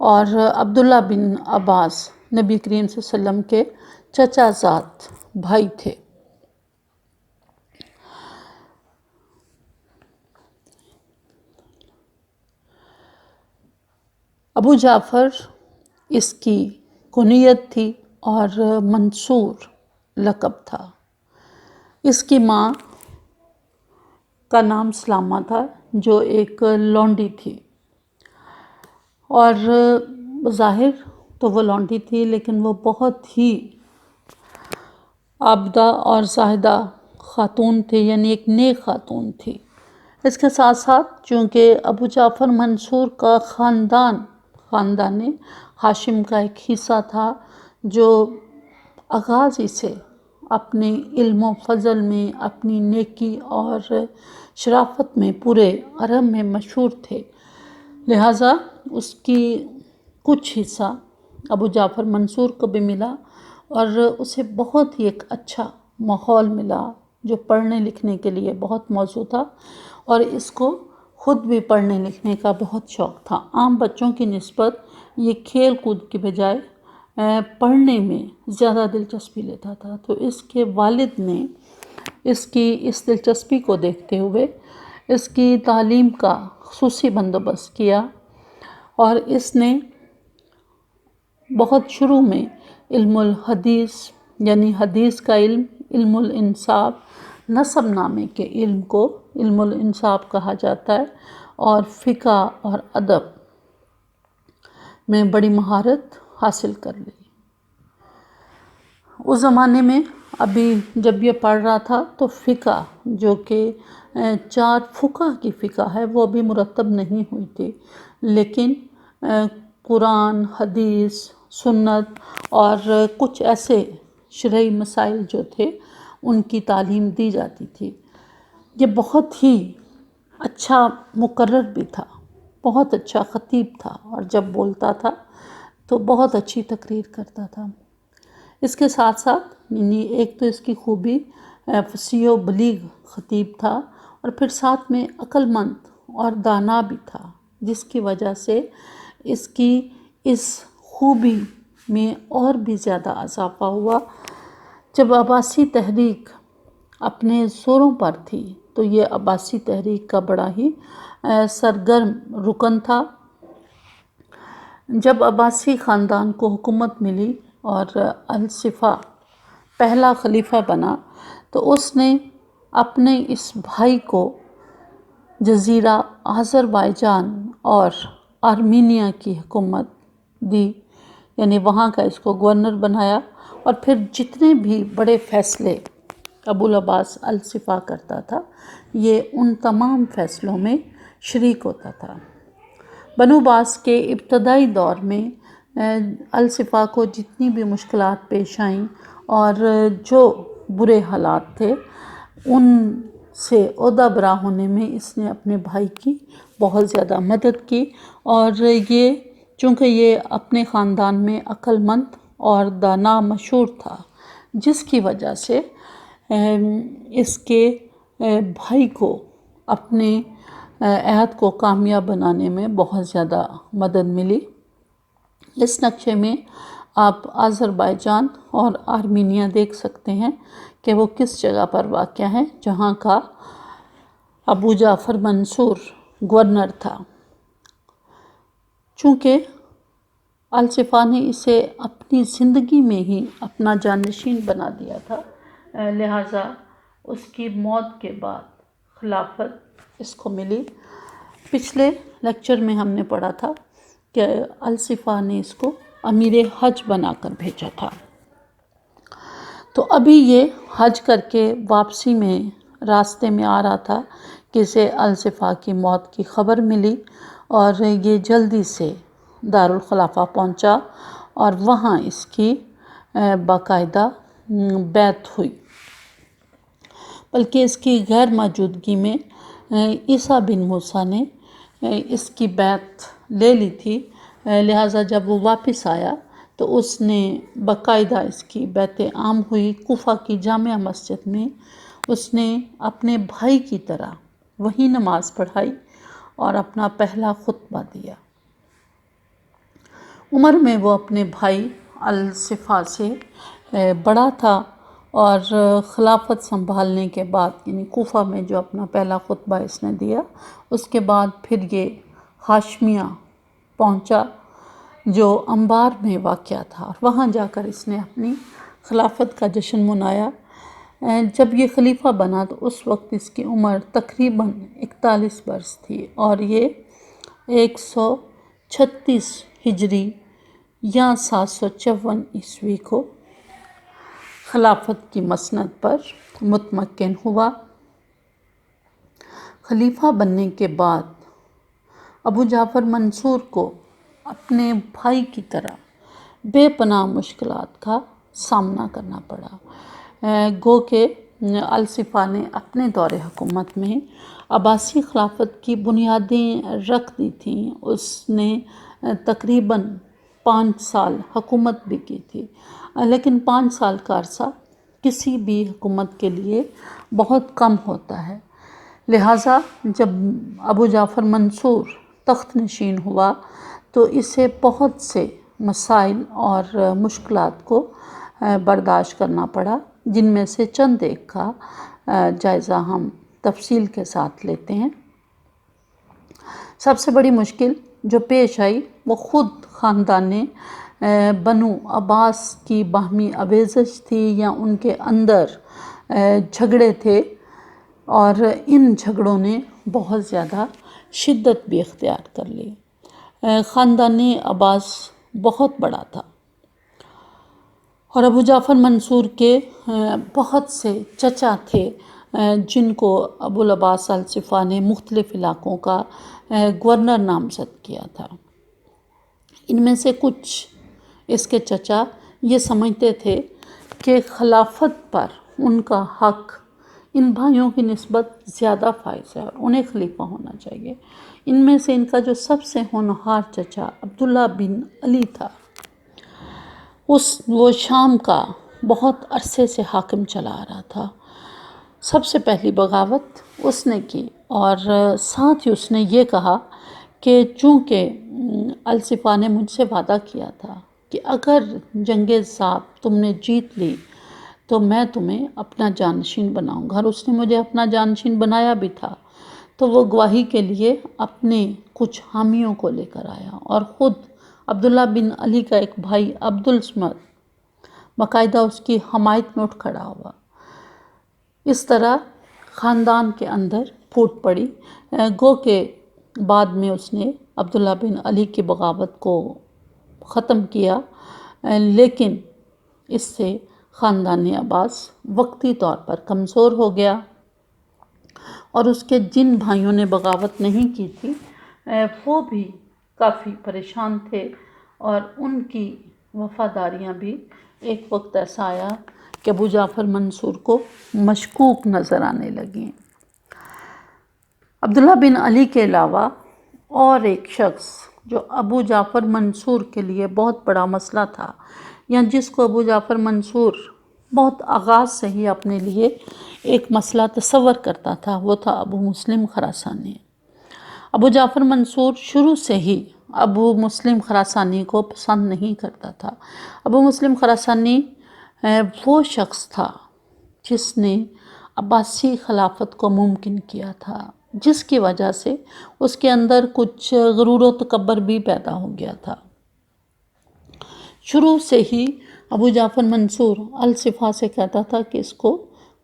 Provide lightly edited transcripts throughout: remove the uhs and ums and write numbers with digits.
اور عبداللہ بن عباس نبی کریم صلی اللہ علیہ وسلم کے چچا زاد بھائی تھے۔ ابو جعفر اس کی کنیت تھی اور منصور لقب تھا۔ اس کی ماں کا نام سلامہ تھا جو ایک لونڈی تھی، اور ظاہر تو وہ لونڈی تھی لیکن وہ بہت ہی عابدہ اور زاہدہ خاتون تھی، یعنی ایک نیک خاتون تھی۔ اس کے ساتھ ساتھ چونکہ ابو جعفر منصور کا خاندان ہاشم کا ایک حصہ تھا جو آغاز ہی سے اپنے علم و فضل میں، اپنی نیکی اور شرافت میں پورے عرب میں مشہور تھے، لہٰذا اس کی کچھ حصہ ابو جعفر منصور کو بھی ملا، اور اسے بہت ہی ایک اچھا ماحول ملا جو پڑھنے لکھنے کے لیے بہت موزوں تھا، اور اس کو خود بھی پڑھنے لکھنے کا بہت شوق تھا۔ عام بچوں کی نسبت یہ کھیل کود کی بجائے پڑھنے میں زیادہ دلچسپی لیتا تھا، تو اس کے والد نے اس کی اس دلچسپی کو دیکھتے ہوئے اس کی تعلیم کا خصوصی بندوبست کیا، اور اس نے بہت شروع میں علم الحدیث یعنی حدیث کا علم، علم الانصاب، نسب نامے کے علم کو علم الانصاب کہا جاتا ہے، اور فقہ اور ادب میں بڑی مہارت حاصل کر لی۔ اس زمانے میں ابھی جب یہ پڑھ رہا تھا تو فقہ جو کہ 4 فقہ کی فقہ ہے وہ بھی مرتب نہیں ہوئی تھی، لیکن قرآن، حدیث، سنت اور کچھ ایسے شرعی مسائل جو تھے ان کی تعلیم دی جاتی تھی۔ یہ بہت ہی اچھا مقرر بھی تھا، بہت اچھا خطیب تھا، اور جب بولتا تھا تو بہت اچھی تقریر کرتا تھا۔ اس کے ساتھ ساتھ یعنی ایک تو اس کی خوبی فصیح و بلیغ خطیب تھا، اور پھر ساتھ میں عقل مند اور دانا بھی تھا، جس کی وجہ سے اس کی اس خوبی میں اور بھی زیادہ اضافہ ہوا۔ جب عباسی تحریک اپنے زوروں پر تھی تو یہ عباسی تحریک کا بڑا ہی سرگرم رکن تھا۔ جب عباسی خاندان کو حکومت ملی اور الصفا پہلا خلیفہ بنا تو اس نے اپنے اس بھائی کو جزیرہ آذربائیجان اور آرمینیا کی حکومت دی، یعنی وہاں کا اس کو گورنر بنایا، اور پھر جتنے بھی بڑے فیصلے ابو العباس الصفا کرتا تھا یہ ان تمام فیصلوں میں شریک ہوتا تھا۔ بنو عباس کے ابتدائی دور میں الصفا کو جتنی بھی مشکلات پیش آئیں اور جو برے حالات تھے ان سے عہدہ برا ہونے میں اس نے اپنے بھائی کی بہت زیادہ مدد کی، اور یہ چونکہ یہ اپنے خاندان میں عقل مند اور دانا مشہور تھا، جس کی وجہ سے اس کے بھائی کو اپنے عہد کو کامیاب بنانے میں بہت زیادہ مدد ملی۔ اس نقشے میں آپ آذربائیجان اور آرمینیا دیکھ سکتے ہیں کہ وہ کس جگہ پر واقع ہے، جہاں کا ابو جعفر منصور گورنر تھا۔ چونکہ الصفا نے اسے اپنی زندگی میں ہی اپنا جانشین بنا دیا تھا، لہٰذا اس کی موت کے بعد خلافت اس کو ملی۔ پچھلے لیکچر میں ہم نے پڑھا تھا کہ الصفا نے اس کو امیر حج بنا کر بھیجا تھا۔ تو ابھی یہ حج کر کے واپسی میں راستے میں آ رہا تھا کہ اسے الصفا کی موت کی خبر ملی، اور یہ جلدی سے دارالخلافہ پہنچا اور وہاں اس کی باقاعدہ بیعت ہوئی، بلکہ اس کی غیر موجودگی میں عیسیٰ بن موسیٰ نے اس کی بیعت لے لی تھی، لہٰذا جب وہ واپس آیا تو اس نے باقاعدہ اس کی بیعت عام ہوئی۔ کوفہ کی جامع مسجد میں اس نے اپنے بھائی کی طرح وہی نماز پڑھائی اور اپنا پہلا خطبہ دیا۔ عمر میں وہ اپنے بھائی الصفا سے بڑا تھا، اور خلافت سنبھالنے کے بعد یعنی کوفہ میں جو اپنا پہلا خطبہ اس نے دیا، اس کے بعد پھر یہ ہاشمیہ پہنچا جو انبار میں واقع تھا، اور وہاں جا کر اس نے اپنی خلافت کا جشن منایا۔ جب یہ خلیفہ بنا تو اس وقت اس کی عمر تقریباً 41 برس تھی، اور یہ 136 ہجری یا 754 عیسوی کو خلافت کی مسند پر متمکن ہوا۔ خلیفہ بننے کے بعد ابو جعفر منصور کو اپنے بھائی کی طرح بے پناہ مشکلات کا سامنا کرنا پڑا۔ گو کہ الصفا نے اپنے دور حکومت میں عباسی خلافت کی بنیادیں رکھ دی تھیں۔ اس نے تقریباً 5 سال حکومت بھی کی تھی، لیکن 5 سال کا عرصہ کسی بھی حکومت کے لیے بہت کم ہوتا ہے، لہٰذا جب ابو جعفر منصور تخت نشین ہوا تو اسے بہت سے مسائل اور مشکلات کو برداشت کرنا پڑا، جن میں سے چند ایک کا جائزہ ہم تفصیل کے ساتھ لیتے ہیں۔ سب سے بڑی مشکل جو پیش آئی وہ خود خاندان بنو عباس کی باہمی آویزش تھی، یا ان کے اندر جھگڑے تھے، اور ان جھگڑوں نے بہت زیادہ شدت بھی اختیار کر لی۔ خاندان عباس بہت بڑا تھا، اور ابو جعفر منصور کے بہت سے چچا تھے جن کو ابو العباس الصفا نے مختلف علاقوں کا گورنر نامزد کیا تھا۔ ان میں سے کچھ اس کے چچا یہ سمجھتے تھے کہ خلافت پر ان کا حق ان بھائیوں کی نسبت زیادہ فائز ہے اور انہیں خلیفہ ہونا چاہیے۔ ان میں سے ان کا جو سب سے ہونہار چچا عبداللہ بن علی تھا، وہ شام کا بہت عرصے سے حاکم چلا آ رہا تھا۔ سب سے پہلی بغاوت اس نے کی، اور ساتھ ہی اس نے یہ کہا کہ چونکہ الصفا نے مجھ سے وعدہ کیا تھا کہ اگر جنگ ضابط تم نے جیت لی تو میں تمہیں اپنا جانشین بناؤں گا، اور اس نے مجھے اپنا جانشین بنایا بھی تھا۔ تو وہ گواہی کے لیے اپنے کچھ حامیوں کو لے کر آیا، اور خود عبداللہ بن علی کا ایک بھائی عبدالصمد باقاعدہ اس کی حمایت میں اٹھ کھڑا ہوا۔ اس طرح خاندان کے اندر پھوٹ پڑی۔ گو کہ بعد میں اس نے عبداللہ بن علی کی بغاوت کو ختم کیا، لیکن اس سے خاندان عباس وقتی طور پر کمزور ہو گیا، اور اس کے جن بھائیوں نے بغاوت نہیں کی تھی وہ بھی کافی پریشان تھے، اور ان کی وفاداریاں بھی ایک وقت ایسا آیا کہ ابو جعفر منصور کو مشکوک نظر آنے لگیں۔ عبداللہ بن علی کے علاوہ اور ایک شخص جو ابو جعفر منصور کے لیے بہت بڑا مسئلہ تھا، یا جس کو ابو جعفر منصور بہت آغاز سے ہی اپنے لیے ایک مسئلہ تصور کرتا تھا، وہ تھا ابو مسلم خراسانی۔ ابو جعفر منصور شروع سے ہی ابو مسلم خراسانی کو پسند نہیں کرتا تھا۔ ابو مسلم خراسانی وہ شخص تھا جس نے عباسی خلافت کو ممکن کیا تھا، جس کی وجہ سے اس کے اندر کچھ غرور و تکبر بھی پیدا ہو گیا تھا۔ شروع سے ہی ابو جعفر منصور الصفا سے کہتا تھا کہ اس کو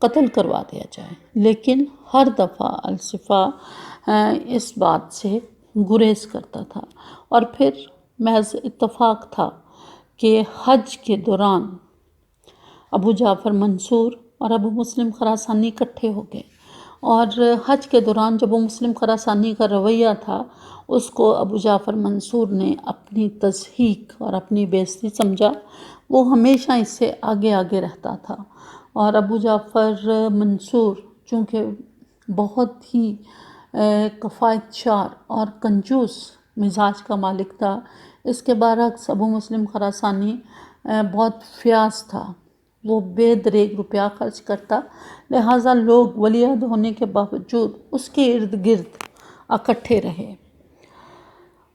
قتل کروا دیا جائے، لیکن ہر دفعہ الصفا اس بات سے گریز کرتا تھا، اور پھر محض اتفاق تھا کہ حج کے دوران ابو جعفر منصور اور ابو مسلم خراسانی اکٹھے ہو گئے، اور حج کے دوران جب ابو مسلم خراسانی کا رویہ تھا اس کو ابو جعفر منصور نے اپنی تضحیک اور اپنی بے عزتی سمجھا۔ وہ ہمیشہ اس سے آگے آگے رہتا تھا، اور ابو جعفر منصور چونکہ بہت ہی کفایت شار اور کنجوس مزاج کا مالک تھا، اس کے برعکس ابو مسلم خراسانی بہت فیاض تھا، وہ بے دریغ روپیہ خرچ کرتا، لہٰذا لوگ ولی عہد ہونے کے باوجود اس کے ارد گرد اکٹھے رہے۔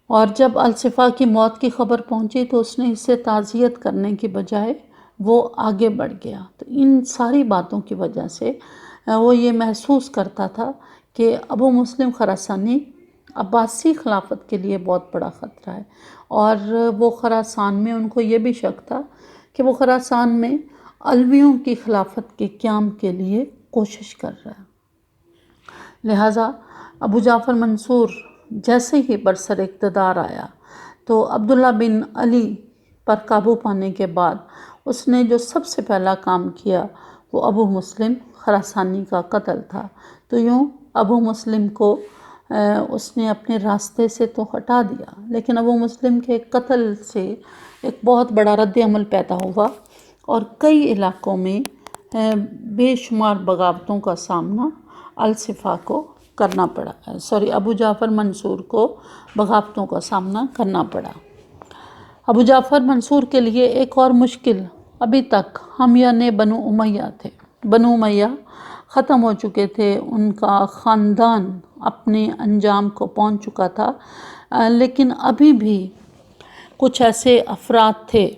اور جب الصفا کی موت کی خبر پہنچی تو اس نے اس سے تعزیت کرنے کی بجائے وہ آگے بڑھ گیا۔ تو ان ساری باتوں کی وجہ سے وہ یہ محسوس کرتا تھا کہ ابو مسلم خراسانی عباسی خلافت کے لیے بہت بڑا خطرہ ہے، اور وہ خراسان میں ان کو یہ بھی شک تھا کہ وہ خراسان میں علویوں کی خلافت کے قیام کے لیے کوشش کر رہا ہے۔ لہٰذا ابو جعفر منصور جیسے ہی برسر اقتدار آیا تو عبداللہ بن علی پر قابو پانے کے بعد اس نے جو سب سے پہلا کام کیا وہ ابو مسلم خراسانی کا قتل تھا۔ تو یوں ابو مسلم کو اس نے اپنے راستے سے تو ہٹا دیا، لیکن ابو مسلم کے قتل سے ایک بہت بڑا رد عمل پیدا ہوا اور کئی علاقوں میں بے شمار بغاوتوں کا سامنا الصفا کو کرنا پڑا، ابو جعفر منصور کو بغاوتوں کا سامنا کرنا پڑا۔ ابو جعفر منصور کے لیے ایک اور مشکل ابھی تک حامیان بنو امیہ تھے۔ بنو امیہ ختم ہو چکے تھے، ان کا خاندان اپنے انجام کو پہنچ چکا تھا، لیکن ابھی بھی کچھ ایسے افراد تھے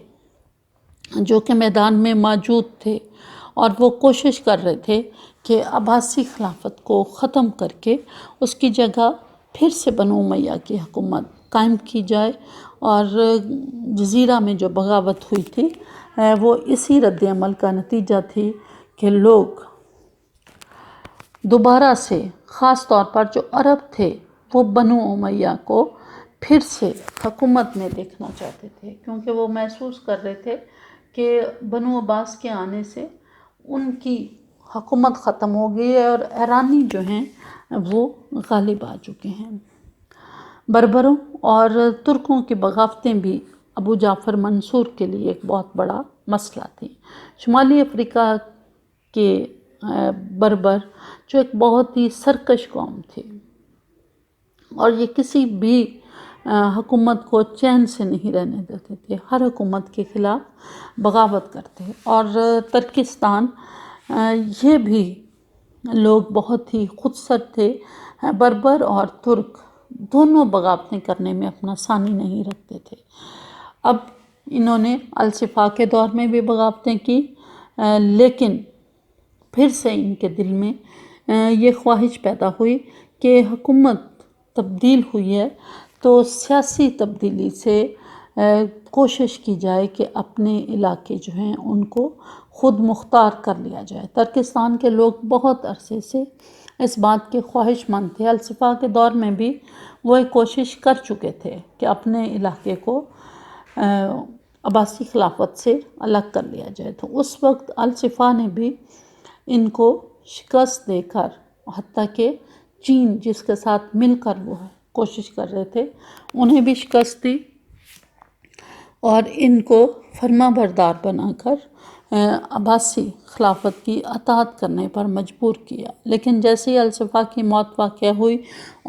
جو کہ میدان میں موجود تھے اور وہ کوشش کر رہے تھے کہ عباسی خلافت کو ختم کر کے اس کی جگہ پھر سے بنو امیہ کی حکومت قائم کی جائے، اور جزیرہ میں جو بغاوت ہوئی تھی وہ اسی رد عمل کا نتیجہ تھی کہ لوگ دوبارہ سے، خاص طور پر جو عرب تھے، وہ بنو امیہ کو پھر سے حکومت میں دیکھنا چاہتے تھے، کیونکہ وہ محسوس کر رہے تھے کہ بنو عباس کے آنے سے ان کی حکومت ختم ہو گئی ہے اور ایرانی جو ہیں وہ غالب آ چکے ہیں۔ بربروں اور ترکوں کی بغاوتیں بھی ابو جعفر منصور کے لیے ایک بہت بڑا مسئلہ تھی۔ شمالی افریقہ کے بربر جو ایک بہت ہی سرکش قوم تھی اور یہ کسی بھی حکومت کو چین سے نہیں رہنے دیتے تھے، ہر حکومت کے خلاف بغاوت کرتے، اور ترکستان یہ بھی لوگ بہت ہی خودسر تھے۔ بربر اور ترک دونوں بغاوتیں کرنے میں اپنا ثانی نہیں رکھتے تھے۔ اب انہوں نے الصفا کے دور میں بھی بغاوتیں کی، لیکن پھر سے ان کے دل میں یہ خواہش پیدا ہوئی کہ حکومت تبدیل ہوئی ہے تو سیاسی تبدیلی سے کوشش کی جائے کہ اپنے علاقے جو ہیں ان کو خود مختار کر لیا جائے۔ ترکستان کے لوگ بہت عرصے سے اس بات کے خواہش مند تھے، الصفا کے دور میں بھی وہ ایک کوشش کر چکے تھے کہ اپنے علاقے کو عباسی خلافت سے الگ کر لیا جائے۔ تو اس وقت الصفا نے بھی ان کو شکست دے کر، حتیٰ کہ چین جس کے ساتھ مل کر وہ کوشش کر رہے تھے انہیں بھی شکست دی اور ان کو فرما بردار بنا کر عباسی خلافت کی اطاعت کرنے پر مجبور کیا۔ لیکن جیسے ہی الصفا کی موت واقع ہوئی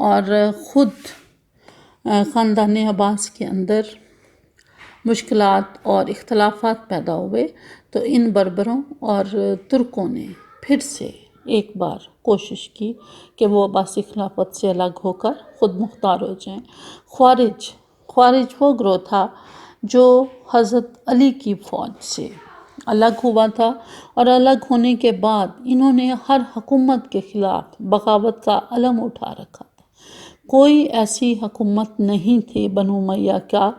اور خود خاندان عباس کے اندر مشکلات اور اختلافات پیدا ہوئے تو ان بربروں اور ترکوں نے پھر سے ایک بار کوشش کی کہ وہ عباسی خلافت سے الگ ہو کر خود مختار ہو جائیں۔ خوارج وہ گروہ تھا جو حضرت علی کی فوج سے الگ ہوا تھا، اور الگ ہونے کے بعد انہوں نے ہر حکومت کے خلاف بغاوت کا علم اٹھا رکھا تھا۔ کوئی ایسی حکومت نہیں تھی بنو امیہ کا،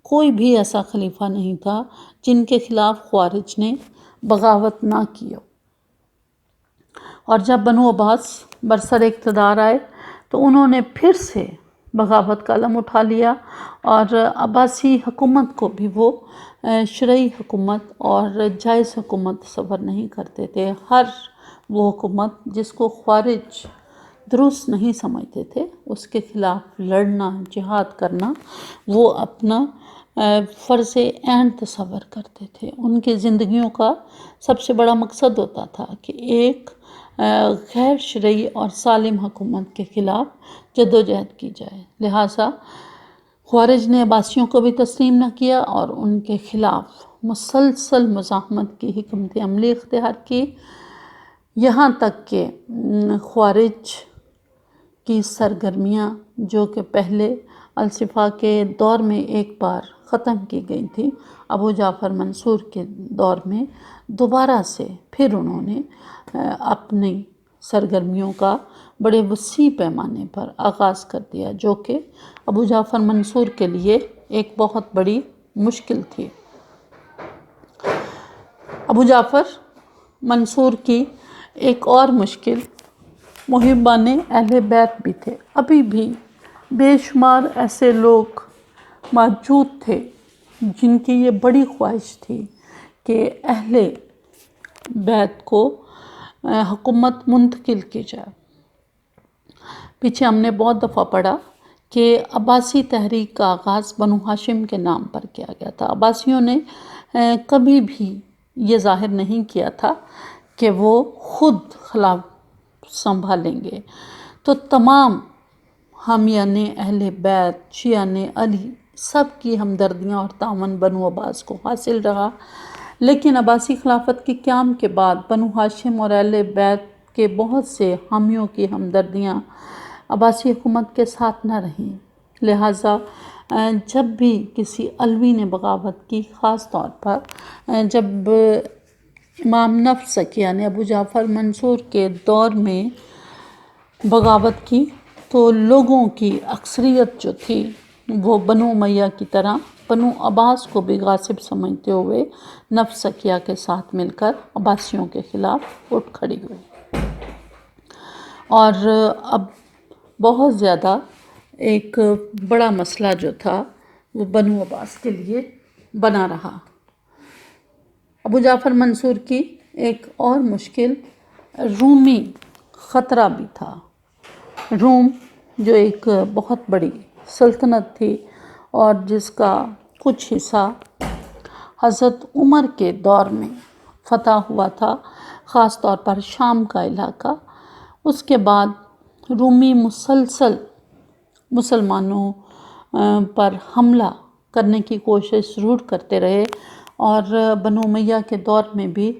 کوئی بھی ایسا خلیفہ نہیں تھا جن کے خلاف خوارج نے بغاوت نہ کی ہو۔ اور جب بنو عباس برسر اقتدار آئے تو انہوں نے پھر سے بغاوت کا علم اٹھا لیا، اور عباسی حکومت کو بھی وہ شرعی حکومت اور جائز حکومت تصور نہیں کرتے تھے۔ ہر وہ حکومت جس کو خوارج درست نہیں سمجھتے تھے اس کے خلاف لڑنا، جہاد کرنا وہ اپنا فرض عین تصور کرتے تھے۔ ان کی زندگیوں کا سب سے بڑا مقصد ہوتا تھا کہ ایک غیر شرعی اور سالم حکومت کے خلاف جدوجہد کی جائے۔ لہٰذا خوارج نے عباسیوں کو بھی تسلیم نہ کیا اور ان کے خلاف مسلسل مزاحمت کی حکمت عملی اختیار کی، یہاں تک کہ خوارج کی سرگرمیاں جو کہ پہلے الصفا کے دور میں ایک بار ختم کی گئی تھی، ابو جعفر منصور کے دور میں دوبارہ سے پھر انہوں نے اپنی سرگرمیوں کا بڑے وسیع پیمانے پر آغاز کر دیا، جو کہ ابو جعفر منصور کے لیے ایک بہت بڑی مشکل تھی۔ ابو جعفر منصور کی ایک اور مشکل محبان اہل بیت بھی تھے۔ ابھی بھی بے شمار ایسے لوگ موجود تھے جن کی یہ بڑی خواہش تھی کہ اہل بیت کو حکومت منتقل کی جائے۔ پیچھے ہم نے بہت دفعہ پڑھا کہ عباسی تحریک کا آغاز بنو ہاشم کے نام پر کیا گیا تھا۔ عباسیوں نے کبھی بھی یہ ظاہر نہیں کیا تھا کہ وہ خود خلافت سنبھالیں گے، تو تمام حامیان اہل بیت، شیعان علی، سب کی ہمدردیاں اور تعاون بنو عباس کو حاصل رہا، لیکن عباسی خلافت کے قیام کے بعد بنو ہاشم اور اہل بیت کے بہت سے حامیوں کی ہمدردیاں عباسی حکومت کے ساتھ نہ رہیں، لہٰذا جب بھی کسی علوی نے بغاوت کی، خاص طور پر جب امام نفس یعنی ابو جعفر منصور کے دور میں بغاوت کی، تو لوگوں کی اکثریت جو تھی وہ بنو امیہ کی طرح بنو عباس کو بھی غاصب سمجھتے ہوئے نفس سکیہ کے ساتھ مل کر عباسیوں کے خلاف اٹھ کھڑی ہوئی، اور اب بہت زیادہ ایک بڑا مسئلہ جو تھا وہ بنو عباس کے لیے بنا رہا۔ ابو جعفر منصور کی ایک اور مشکل رومی خطرہ بھی تھا۔ روم جو ایک بہت بڑی سلطنت تھی اور جس کا کچھ حصہ حضرت عمر کے دور میں فتح ہوا تھا، خاص طور پر شام کا علاقہ، اس کے بعد رومی مسلسل مسلمانوں پر حملہ کرنے کی کوشش ضرور کرتے رہے، اور بنو امیہ کے دور میں بھی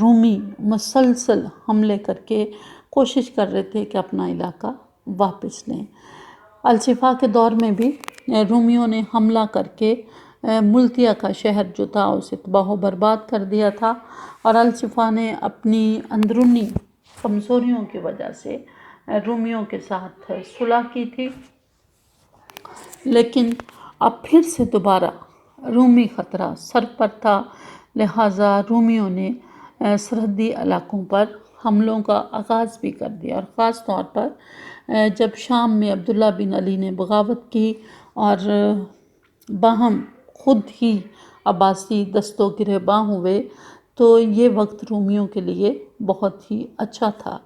رومی مسلسل حملے کر کے کوشش کر رہے تھے کہ اپنا علاقہ واپس لیں۔ الصفا کے دور میں بھی رومیوں نے حملہ کر کے ملتیہ کا شہر جو تھا اسے تباہ و برباد کر دیا تھا، اور الصفا نے اپنی اندرونی کمزوریوں کی وجہ سے رومیوں کے ساتھ صلح کی تھی، لیکن اب پھر سے دوبارہ رومی خطرہ سر پر تھا، لہٰذا رومیوں نے سرحدی علاقوں پر حملوں کا آغاز بھی کر دیا، اور خاص طور پر جب شام میں عبداللہ بن علی نے بغاوت کی اور باہم خود ہی عباسی دست و گریباں ہوئے، تو یہ وقت رومیوں کے لیے بہت ہی اچھا تھا۔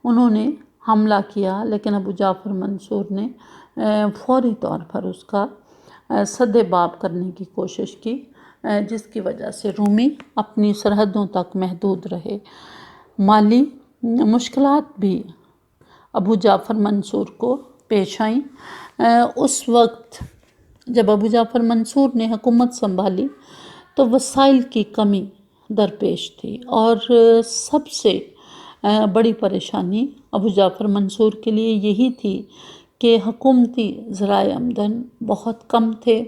انہوں نے حملہ کیا، لیکن ابو جعفر منصور نے فوری طور پر اس کا سد باب کرنے کی کوشش کی، جس کی وجہ سے رومی اپنی سرحدوں تک محدود رہے۔ مالی مشکلات بھی ابو جعفر منصور کو پیش آئیں۔ اس وقت جب ابو جعفر منصور نے حکومت سنبھالی تو وسائل کی کمی درپیش تھی، اور سب سے بڑی پریشانی ابو جعفر منصور کے لیے یہی تھی کہ حکومتی ذرائع آمدن بہت کم تھے۔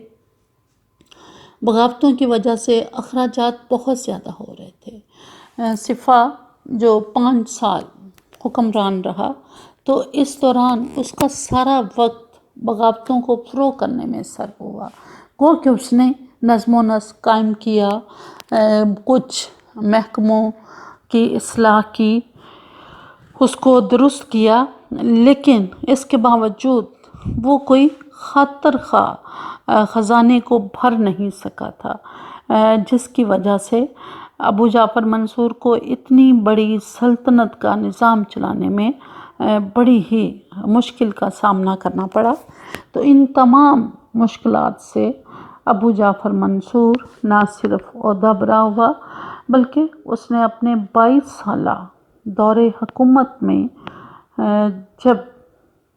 بغاوتوں کی وجہ سے اخراجات بہت زیادہ ہو رہے تھے۔ صفا جو 5 سال حکمران رہا، تو اس دوران اس کا سارا وقت بغاوتوں کو فروغ کرنے میں صرف ہوا، گو کہ اس نے نظم و نسق قائم کیا، کچھ محکموں کی اصلاح کی، اس کو درست کیا، لیکن اس کے باوجود وہ کوئی خاطر خواہ خزانے کو بھر نہیں سکا تھا، جس کی وجہ سے ابو جعفر منصور کو اتنی بڑی سلطنت کا نظام چلانے میں بڑی ہی مشکل کا سامنا کرنا پڑا۔ تو ان تمام مشکلات سے ابو جعفر منصور نہ صرف عہدہ برا ہوا، بلکہ اس نے اپنے 22 سالہ دور حکومت میں جب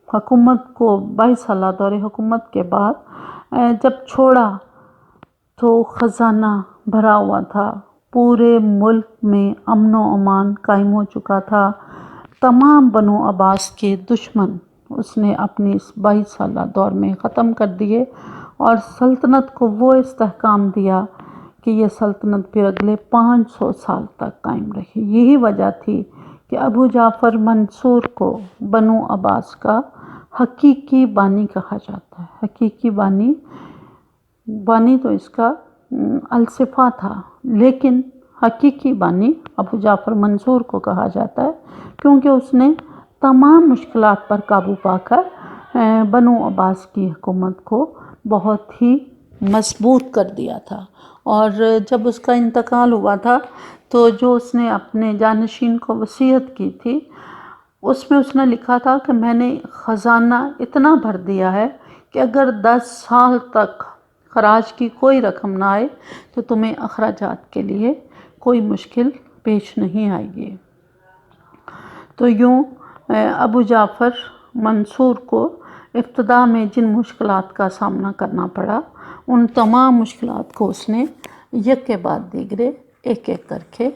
حکومت کو 22 سالہ دور حکومت کے بعد جب چھوڑا تو خزانہ بھرا ہوا تھا، پورے ملک میں امن و امان قائم ہو چکا تھا، تمام بنو عباس کے دشمن اس نے اپنی اس 22 سالہ دور میں ختم کر دیے اور سلطنت کو وہ استحکام دیا کہ یہ سلطنت پھر اگلے 500 سال تک قائم رہی۔ یہی وجہ تھی کہ ابو جعفر منصور کو بنو عباس کا حقیقی بانی کہا جاتا ہے۔ حقیقی بانی تو اس کا الصفہ تھا، لیکن حقیقی بانی ابو جعفر منصور کو کہا جاتا ہے کیونکہ اس نے تمام مشکلات پر قابو پا کر بنو عباس کی حکومت کو بہت ہی مضبوط کر دیا تھا۔ اور جب اس کا انتقال ہوا تھا تو جو اس نے اپنے جانشین کو وصیت کی تھی، اس میں اس نے لکھا تھا کہ میں نے خزانہ اتنا بھر دیا ہے کہ اگر 10 سال تک خراج کی کوئی رقم نہ آئے تو تمہیں اخراجات کے لیے کوئی مشکل پیش نہیں آئے گی۔ تو یوں ابو جعفر منصور کو ابتدا میں جن مشکلات کا سامنا کرنا پڑا، ان تمام مشکلات کو اس نے یک کے بعد دیگرے ایک ایک کر کے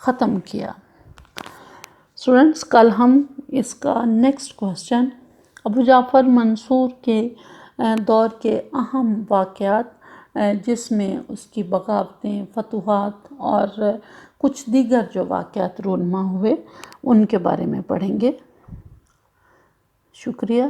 ختم کیا۔ اسٹوڈنٹس، کل ہم اس کا نیکسٹ کوسچن ابو جعفر منصور کے دور کے اہم واقعات جس میں اس کی بغاوتیں، فتوحات اور کچھ دیگر جو واقعات رونما ہوئے ان کے بارے میں پڑھیں گے۔ شکریہ۔